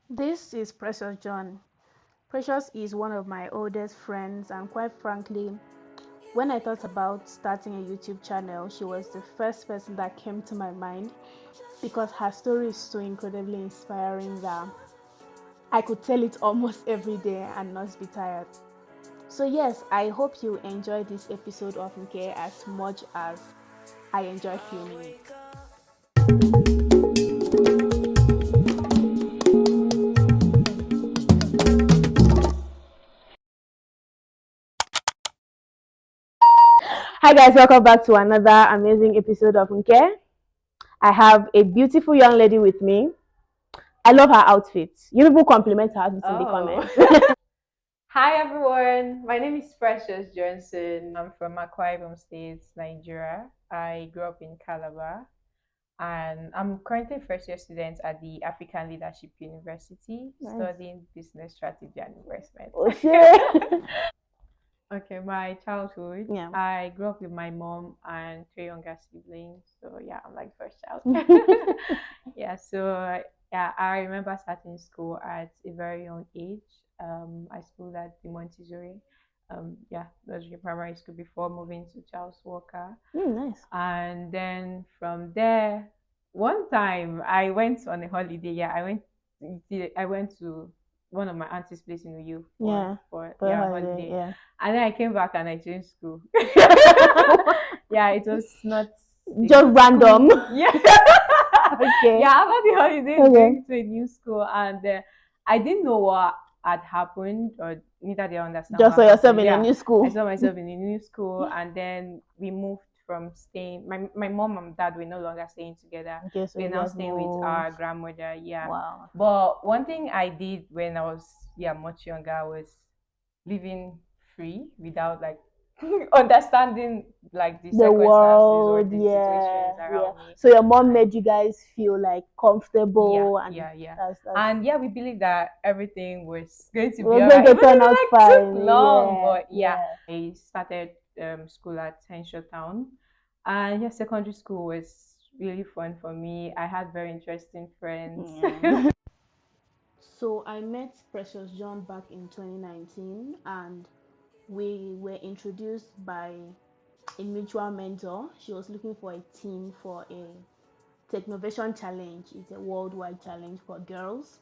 This is Precious John. Precious is one of my oldest friends, and quite frankly, when I thought about starting a YouTube channel, she was the first person that came to my mind because her story is so incredibly inspiring that I could tell it almost every day and not be tired. So yes, I hope you enjoy this episode of Nke as much as I enjoy filming it. Hi guys, welcome back to another amazing episode of Nke. I have a beautiful young lady with me. I love her outfit. You people compliment her outfit in the comments. Hi everyone, my name is Precious Johnson. I'm from Akwa Ibom State, Nigeria. I grew up in Calabar and I'm currently a first year student at the African Leadership University studying business strategy and investment. Okay. Okay, my childhood. Yeah. I grew up with my mom and three younger siblings. So yeah, I'm like first child. Yeah, I remember starting school at a very young age. I schooled at the Montessori. Nursery primary school before moving to Charles Walker. Nice. And then from there, one time I went on a holiday. Yeah, I went to one of my auntie's place in Uyu for a holiday. Yeah. And then I came back and I changed school. Yeah, it was not just random. Yeah. Okay. Yeah, after the holiday, going to a new school, and I didn't know what had happened, or neither did I understand. Just saw yourself in a new school. I saw myself in a new school, and then we moved from staying. My mom and dad were no longer staying together. Okay, so we're now staying with our grandmother. Yeah. Wow. But one thing I did when I was much younger was living free without like understanding like the circumstances or the situations around me. So your mom made you guys feel like comfortable and that's and we believe that everything was going to be going alright. to turn out fine. Took long, but I started school at Henshaw Town, and secondary school was really fun for me. I had very interesting friends. So I met Precious John back in 2019, and we were introduced by a mutual mentor. She was looking for a team for a Technovation challenge. It's a worldwide challenge for girls.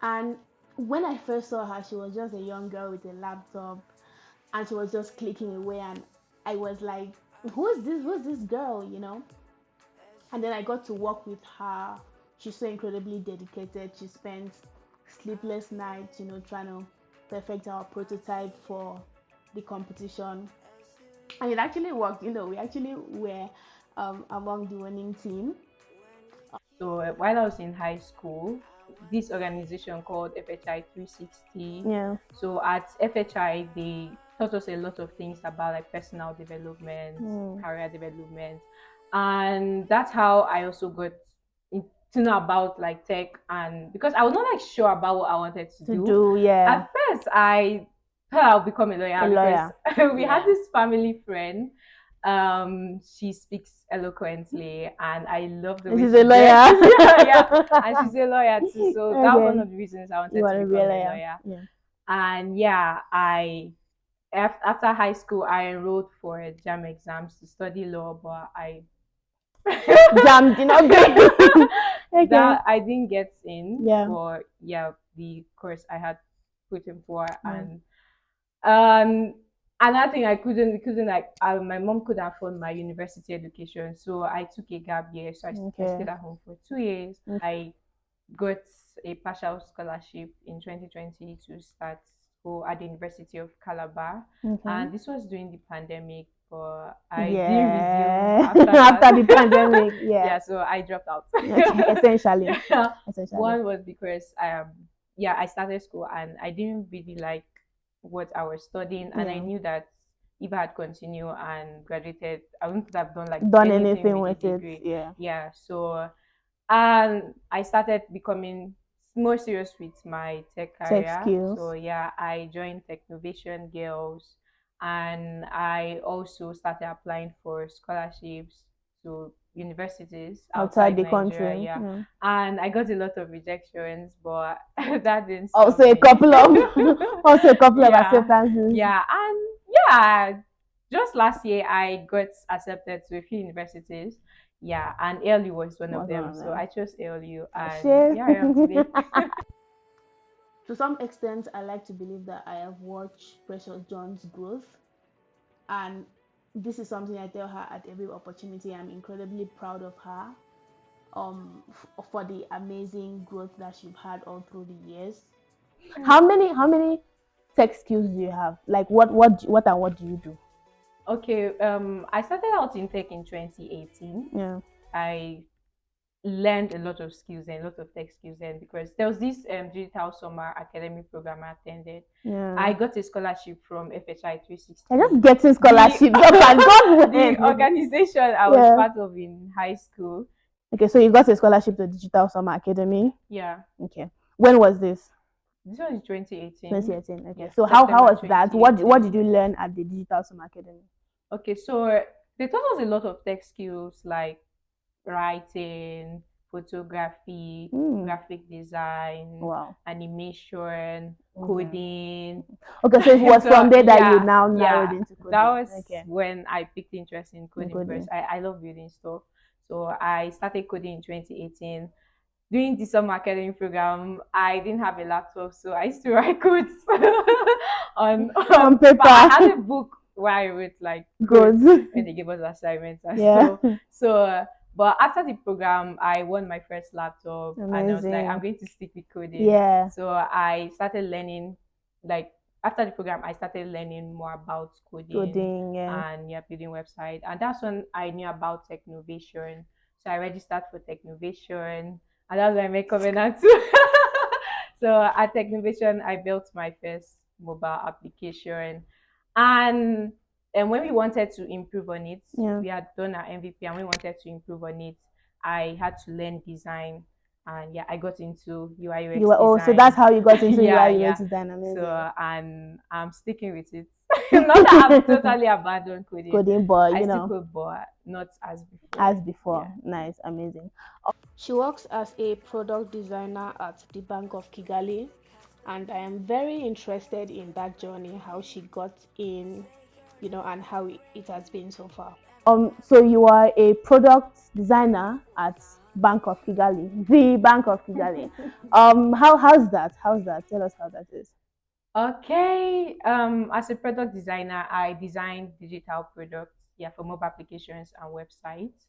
And when I first saw her, she was just a young girl with a laptop, and she was just clicking away, and I was like, who's this girl, And then I got to work with her. She's so incredibly dedicated. She spent sleepless nights, trying to perfect our prototype for the competition, and it actually worked. We actually were among the winning team. So while I was in high school, this organization called FHI 360. Yeah. So at FHI, they taught us a lot of things about like personal development, career development, and that's how I also got to know about like tech, and because I was not like sure about what I wanted to do. At first, I thought I'll become a lawyer. Because we had this family friend. She speaks eloquently, and I love the way she's a lawyer. And she's a lawyer too. So that was one of the reasons I wanted to become a lawyer. And I after high school, I enrolled for JAM exams to study law, but I JAM did not get that I didn't get in for the course I had put in for, and another thing I couldn't like my mom couldn't afford my university education, so I took a gap year. So I stayed at home for 2 years. I got a partial scholarship in 2020 to start school at the University of Calabar, and this was during the pandemic. But I didn't resume after the pandemic. So I dropped out. Essentially. One was because I started school and I didn't really like what I was studying, and I knew that if I had continued and graduated, I wouldn't have done anything with it. So and I started becoming more serious with my tech career. So I joined Technovation Girls, and I also started applying for scholarships to universities Outside outside the Nigeria, country. yeah. Yeah. And I got a lot of rejections, but that didn't stop Also a me. couple of also a couple of Yeah, acceptances. yeah, and yeah, just last year I got accepted to a few universities. Yeah, and ALU was one of Was one them. of So them. I chose ALU, and Share. here I am today. To some extent, I like to believe that I have watched Precious John's growth, and this is something I tell her at every opportunity. I'm incredibly proud of her, for the amazing growth that she's had all through the years. How many tech skills do you have? Like what do you do? Okay, I started out in tech in 2018. Yeah. I learned a lot of skills and a lot of tech skills then because there was this digital summer academic program I attended. Yeah. I got a scholarship from FHI I just 360, getting the scholarships. Oh my God, the when? organization I was Yeah. part of in high school. Okay, so you got a scholarship to Digital Summer Academy. Yeah, Okay. When was this? this was in 2018. 2018. Okay. Yes, So how September was that? What 2018. did you learn at the Digital Summer Academy? Okay, so they taught us a lot of tech skills like writing, photography, Hmm. graphic design, Wow. animation, Okay. coding. Okay, so it was So from there that you yeah, now narrowed yeah, into that coding. was Okay. when I picked interest in In coding because coding. I love building stuff. So I started coding in 2018. During the summer academy program, I didn't have a laptop, so I used to write codes On on paper. I paper. had a book where I wrote like codes Good. when they gave us assignments and Yeah. stuff. So, but after the program, I won my first laptop, and I was like, I'm Amazing. going to stick with coding. Yeah. So I started learning, like after the program, I started learning more about coding Coding. Yeah. and yeah, building website, and that's when I knew about Technovation. So I registered for Technovation, and that's when I made Covenant too. So at Technovation, I built my first mobile application, and when we wanted to improve on it, Yeah. we had done our MVP, and we wanted to improve on it. I had to learn design, and yeah, I got into UI You UX were so that's design. how you got into Yeah, UI yeah. UX design. So Amazing. and I'm sticking with it. Not that I've totally abandoned coding. Coding, but I you still know, code, but not as before. as before. Yeah. Nice, amazing. She works as a product designer at the Bank of Kigali, and I am very interested in that journey, how she got in, and how it has been so far. So you are a product designer at Bank of Kigali, the Bank of Kigali. How's that? How's that? Tell us how that is. Okay. As a product designer, I design digital products, yeah, for mobile applications and websites.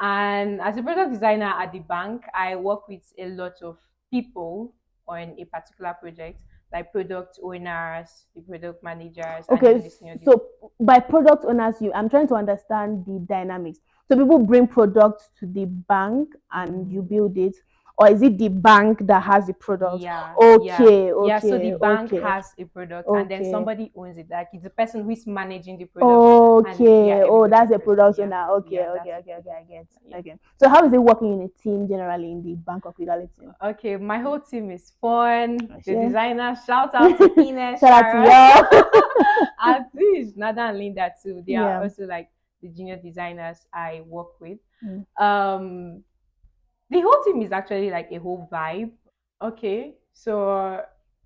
And as a product designer at the bank, I work with a lot of people on a particular project, like product owners, the product managers, and Okay, even the senior. so by product owners, I'm trying to understand the dynamics. So people bring products to the bank and you Mhm. build it, or is it the bank that has the product? Yeah, yeah, Okay, yeah. So the okay, bank okay, has a product, and then okay, somebody owns it. Like it's the person who is managing the product, and yeah, okay. Oh, everybody's that's a person. product Yeah, owner. Okay, yeah, okay, that's a okay, okay. product. I get. Yeah. Okay. So how is it working in a team generally in the Bank of Kigali team? Okay, my whole team is fun. The Sure. designers, shout out to Ines, Shout out to Sharon, y'all. and Tish, Nada and Linda too. They are Yeah. also like the junior designers I work with. Mm. Um, the whole team is actually like a whole vibe. Okay, so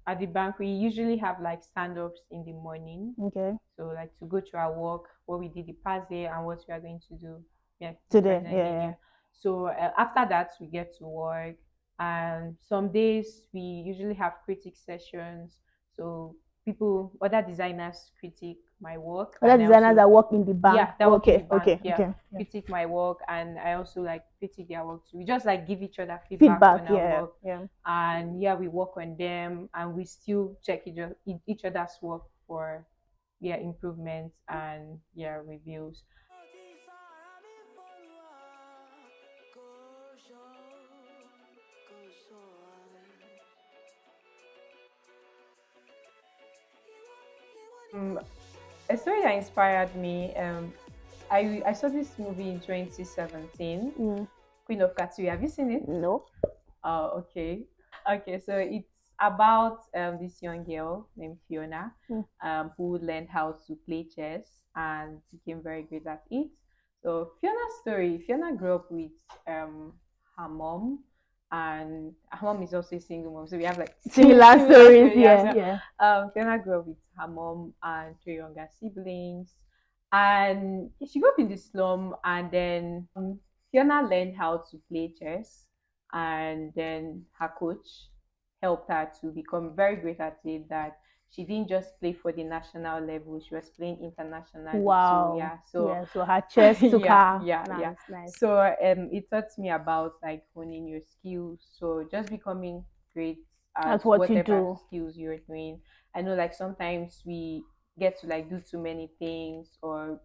at the bank we usually have like stand-ups in the morning. Okay. So like to go through our work, what we did the past day, and what we are going to do, yeah, the Today. present Yeah, day. yeah. Yeah. So after that we get to work, and some days we usually have critic sessions. So people, other designers critique my work, Other and I designers also that work in the bank. yeah, that work in the Okay, bank, okay, yeah, okay. Yeah. critique my work, and I also like critique their work too. We just like give each other feedback Feedback. on our Yeah, work, yeah. and yeah, we work on them, and we still check each other's work for yeah improvements and yeah reviews. Um, a story that inspired me. I saw this movie in 2017, Mm. Queen of Katui. Have you seen it? No. Oh, okay. Okay, so it's about this young girl named Fiona Mm. who learned how to play chess and became very good at it. So Fiona's story. Fiona grew up with her mom, and her mom is also a single mom. So we have like Similar similar stories, story. Yeah. yeah, So yeah. Fiona grew up with her mom and three younger siblings, and she grew up in the slum. And then Fiona learned how to play chess, and then her coach helped her to become very great at it. That she didn't just play for the national level; she was playing internationally too. Wow. Yeah, so Yeah, so her chest took yeah, her. yeah, yeah. Nice, nice. So it taught me about like honing your skills. So just becoming great at That's what you whatever do. skills you're doing. I know like sometimes we get to like do too many things or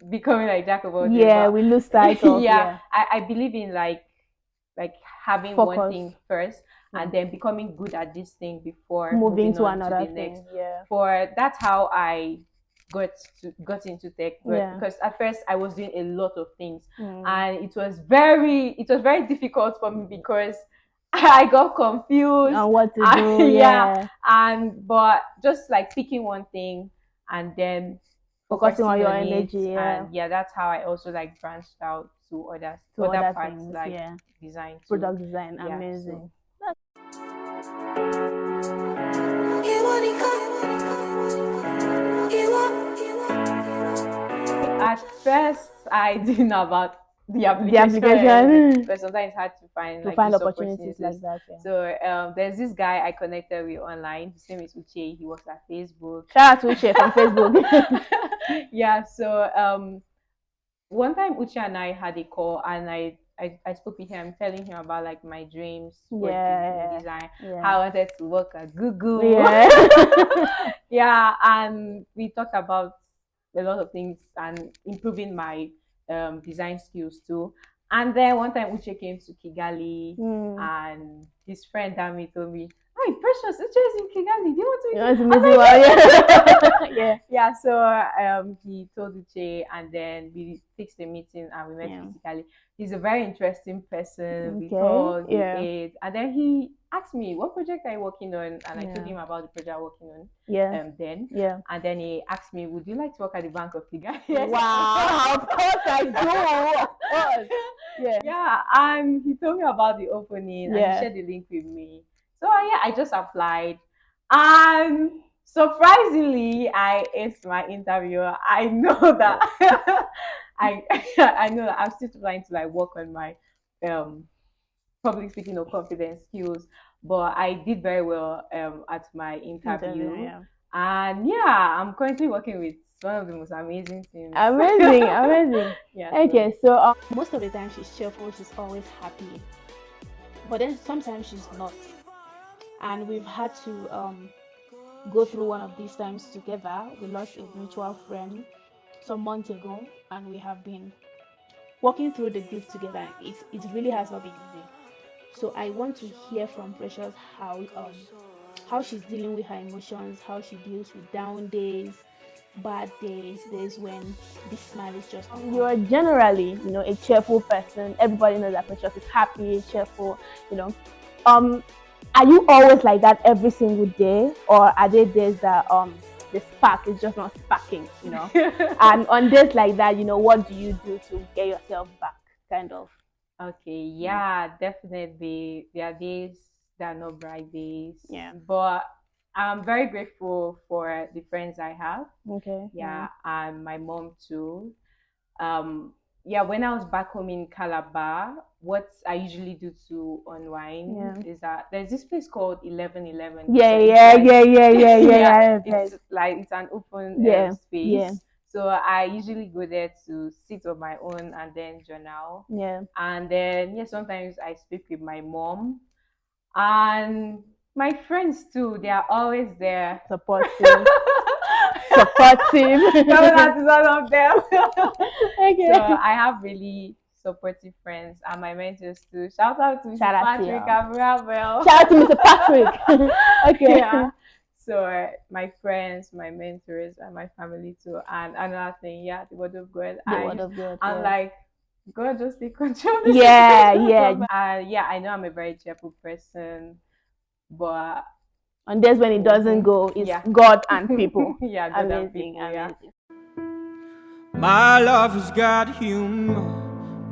becoming like jack of all trades, Yeah, but we lose sight of, yeah, yeah, I believe in like having one focus. thing first Yeah. and then becoming good at this thing before Moving moving to on to another the next. thing. Yeah. For that's how I got into tech, but Yeah. because at first I was doing a lot of things Mm. and it was very difficult for me because I got confused. And what to do, Yeah, yeah. and but just like picking one thing and then Focusing on focusing your on it, energy, yeah, and yeah, that's how I also like branched out to to other other parts things, like yeah. design too. Product design, Yeah, so amazing. at first I didn't know about the The application or anything application because sometimes it's hard to find to like find these opportunities opportunities. like that, yeah. So there's this guy I connected with online. His name is Uche. He works at Facebook. Shout out to Uche from Facebook. Yeah, so one time Uche and I had a call and I spoke with him, telling him about like my dreams for in Yeah, design, yeah, how I wanted to work at Google. yeah. Yeah, and we talked about a lot of things and improving my design skills too. And then one time Uche came to Kigali Mm. and his friend Dami told me, "Hi, Precious, Uche is in Kigali. Do you want to You meet know, it's him?" I amazing. Wow, was like, yeah. yeah, so he told Uche and then we fixed a meeting and we met Yeah. physically. He's a very interesting person. We Okay. talked, we Yeah. ate, and then he asked me, "What project are you working on?" And I told Yeah. him about the project I'm working on Yeah. then. Yeah. And then he asked me, "Would you like to work at the Bank of Kigali?" Wow. Of course I do. Of course. Yeah. Yeah, and he told me about the opening and he Yeah. shared the link with me. So yeah, I just applied, and surprisingly, I aced my interview. I know that I I know that I'm still trying to like work on my um public speaking or confidence skills, but I did very well at my Interview. interview. Yeah. And yeah, I'm currently working with one of the most amazing teams. Amazing. Amazing. Yeah, so Okay. So most of the time she's cheerful. She's always happy. But then sometimes she's not. And we've had to go through one of these times together. We lost a mutual friend some months ago, and we have been walking through the grief together. It really has not been easy. So I want to hear from Precious how she's dealing with her emotions, how she deals with down days, bad days when this smile is just you're generally, a cheerful person. Everybody knows that Precious is happy, cheerful, you know. Are you always like that every single day, or are there days that the spark is just not sparking? And on days like that, what do you do to get yourself back, kind of? okay, yeah, definitely. There are days that are not bright days, Yeah. but I'm very grateful for the friends I have. Okay. Yeah, and my mom too. um yeah, when I was back home in Calabar, what I usually do to unwind Yeah. is that there's this place called 1111. Yeah. So it's Yeah. like Yeah. Yeah. Yeah. Yeah. yeah, Yeah. Yeah. it's like it's an open Yeah. Yeah. space. So I usually go there to sit on my own and then journal. Yeah. And then yeah, sometimes I speak with my mom and my friends too. They are always there. Supportive. Supportive. No, that is one of them. So Okay. I have really supportive friends and my mentors too. Shout out to Shout Mr. out to Patrick you. Abrabel. Shout out to Mr. Patrick. Okay. Yeah. So my friends, my mentors, and my family too. And another thing, yeah, the word of God. The word of God. I'm Yeah. like, God just take control of the Yeah. situation. Yeah. Yeah, I know I'm a very cheerful person, but And that's when it doesn't go. It's yeah. God and people. Yeah, God and Amazing. people. Yeah. Amazing. My love has got humor.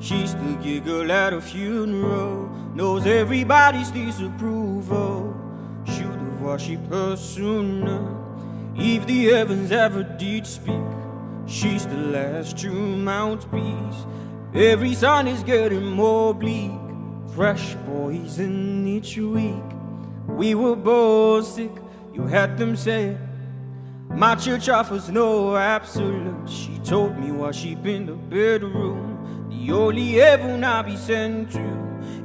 She still giggle at a funeral. Knows everybody's disapproval. Should have worshipped her sooner. If the heavens ever did speak, she's the last true mouthpiece. Every sun is getting more bleak. Fresh poison each week. We were both sick, you had them say it. My church offers no absolute. She told me while she in the bedroom, the only heaven I'll be sent to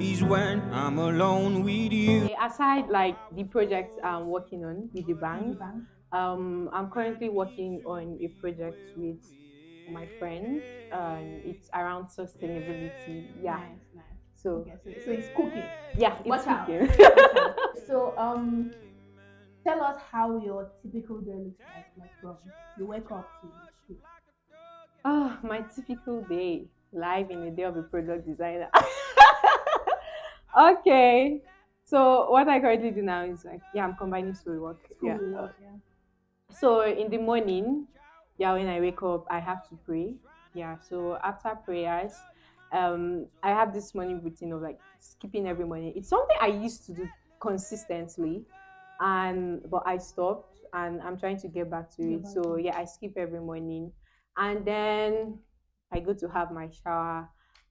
is when I'm alone with you. Aside like the projects I'm working on with the bank, I'm currently working on a project with my friend, and it's around sustainability. Yeah. Nice, nice. So Okay, so it's cooking. yeah, it's Watch out. cooking. Watch out. So tell us how your typical day looks like from you wake up to you sleep. Oh, my typical day, live in a day of a product designer. Okay. So what I currently do now is like, yeah, I'm combining school work. School Yeah. work, yeah. So in the morning, yeah, when I wake up, I have to pray. Yeah. So after prayers, I have this morning routine of like skipping every morning. It's something I used to do consistently, and but I stopped, and I'm trying to get back to Get it. back So to it. yeah, I skip every morning, and then I go to have my shower,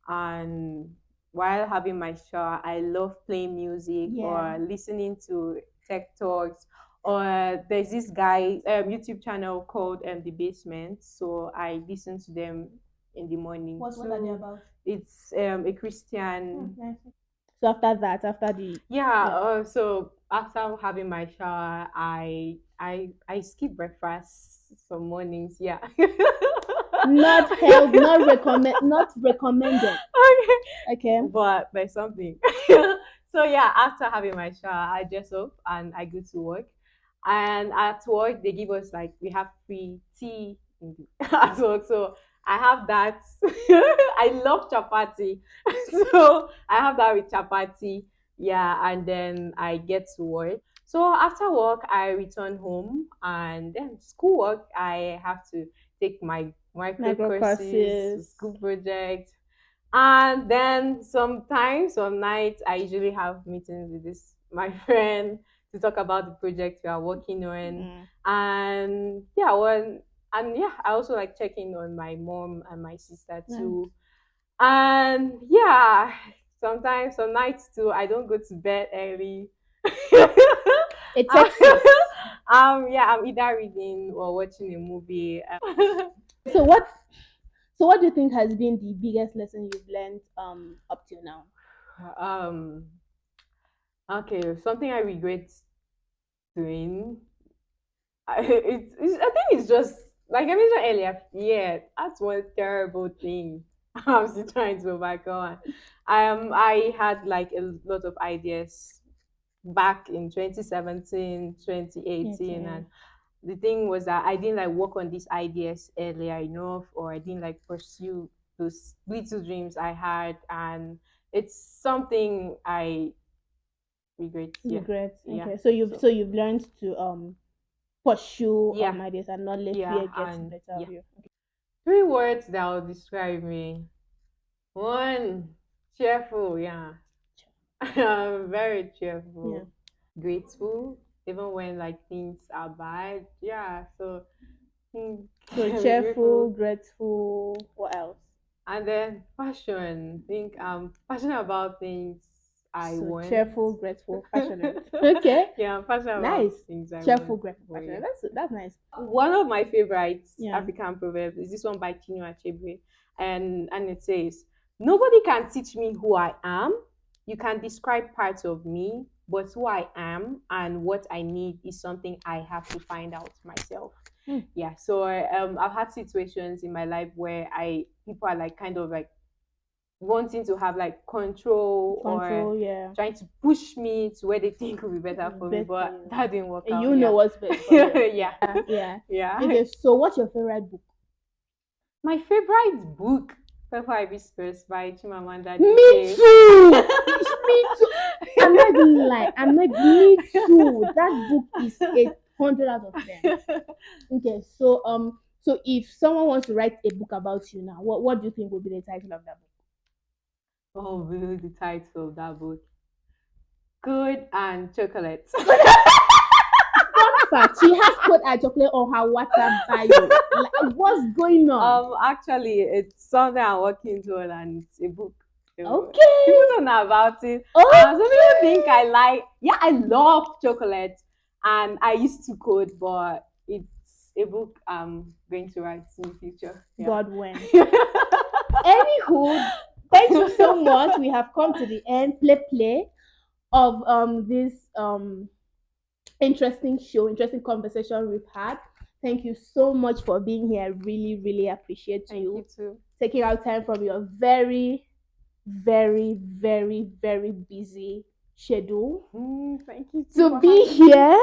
and while having my shower, I love playing music Yeah. or listening to tech talks, or there's this guy YouTube channel called The Basement. So I listen to them in the morning. What are they So about? it's a Christian. Nice. So after that, after the Yeah. yeah. So after having my shower, I skip breakfast some mornings. Yeah. Not held, not recommended. Okay. Okay. But there's something. So yeah, after having my shower, I dress up and I go to work. And at work, they give us like we have free tea at work. So I have that. I love chapati, so I have that with chapati. Yeah, and then I get to work. So after work, I return home, and then school work. I have to take my micro courses, Microcourses. school project, and then sometimes, some nights, I usually have meetings with this my friend to talk about the project we are working on. Mm. And yeah, when and yeah, I also like checking on my mom and my sister Nice. too. And yeah, sometimes some nights too, I don't go to bed early. It Texas. Yeah, I'm either reading or watching a movie. So what do you think has been the biggest lesson you've learned up till now? um okay, something I regret doing. I think it's just like I mentioned earlier. Yeah, that's one terrible thing I'm still trying to overcome. I had like a lot of ideas back in 2017, 2018, Okay. and the thing was that I didn't like work on these ideas earlier enough, or I didn't like pursue those little dreams I had, and it's something I regret. Yeah, Regret. yeah. Okay. So you've So so you've learned to pursue yeah, ideas and not let yeah, fear get the and better yeah. of you. Three words that will describe me. One, cheerful. Yeah, I'm very Yeah. cheerful. Grateful, even when like things are bad. Yeah, so So I'm cheerful, grateful. grateful. What else? And then passion. Think I'm passionate about things I So want. cheerful, grateful, passionate. Okay. Yeah, I'm passionate about Nice. things I Cheerful, want. grateful, But passionate. yeah. That's nice. One of my favorites Yeah. African proverbs is this one by Chinua Achebe, and it says, "Nobody can teach me who I am. You can describe parts of me, but who I am and what I need is something I have to find out myself." Hmm. Yeah. So I've had situations in my life where I people are like kind of like wanting to have like control or Control, yeah. trying to push me to where they think will be better for me, Best for but you. that didn't work And out. you know Yeah. what's best for you. Yeah. Yeah. Yeah. Okay, so what's your favorite book? My favorite book, Pepper Hibiscus by Chimamanda Me Adichie. too. Me too. I'm not even lying. I'm not. Me too. That book is 800 out of 10. Okay, So if someone wants to write a book about you now, what do you think would be the title of that book? Oh, really, the title of that book. Good and chocolate. Fun fact, she has put a chocolate on her WhatsApp bio. Like, what's going on? Actually, it's something I'm working toward, and it's a book. Okay. People don't know about it. Okay. Some people think I like. Yeah, I love chocolate, and I used to code, but it's a book I'm going to write in the future. Yeah. God when. Anywho, thank you so much. We have come to the end. Play of this interesting interesting conversation we've had. Thank you so much for being here. Really, really appreciate Thank you too. taking out time from your very, very, very, very busy schedule Thank you to be here.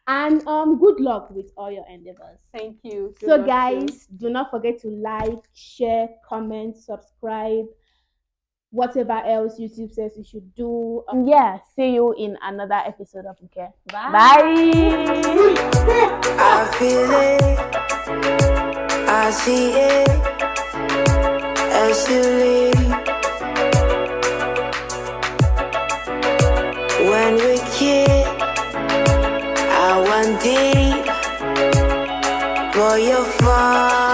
And good luck with all your endeavors. Thank you. Good So luck guys, too. do not forget to like, share, comment, subscribe, whatever else YouTube says you should do. Yeah, see you in another episode of Okay. Bye. I feel it, I see it, as you leave. When we kid, I want deep for your fun.